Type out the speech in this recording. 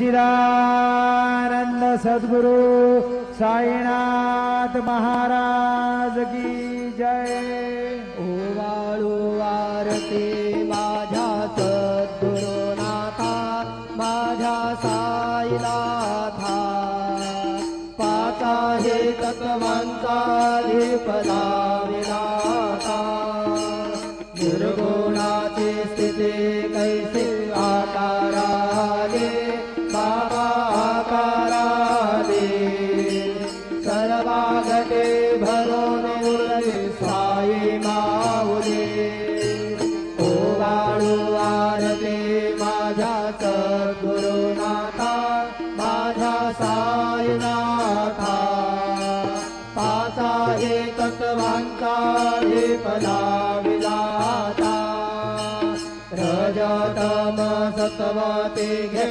सच्चिदानंद सद्गुरु साईनाथ महाराज की जय। ओवाळू आरती माझ्या सद्गुरुनाथा माझ्या साईनाथा पाच आहे तत्वांचा विपदा विनाथा निर्गुणाची स्थिती कैसे आकाराले बाबा आकाराले सर्वा घटे भरून उरले साई माऊली ओवाळू आरती माझ्या सद्गुरुनाथा माझ्या साईनाथा पाच आहे तत्वांचा विपदा विधाता रजतम सत्व ते घे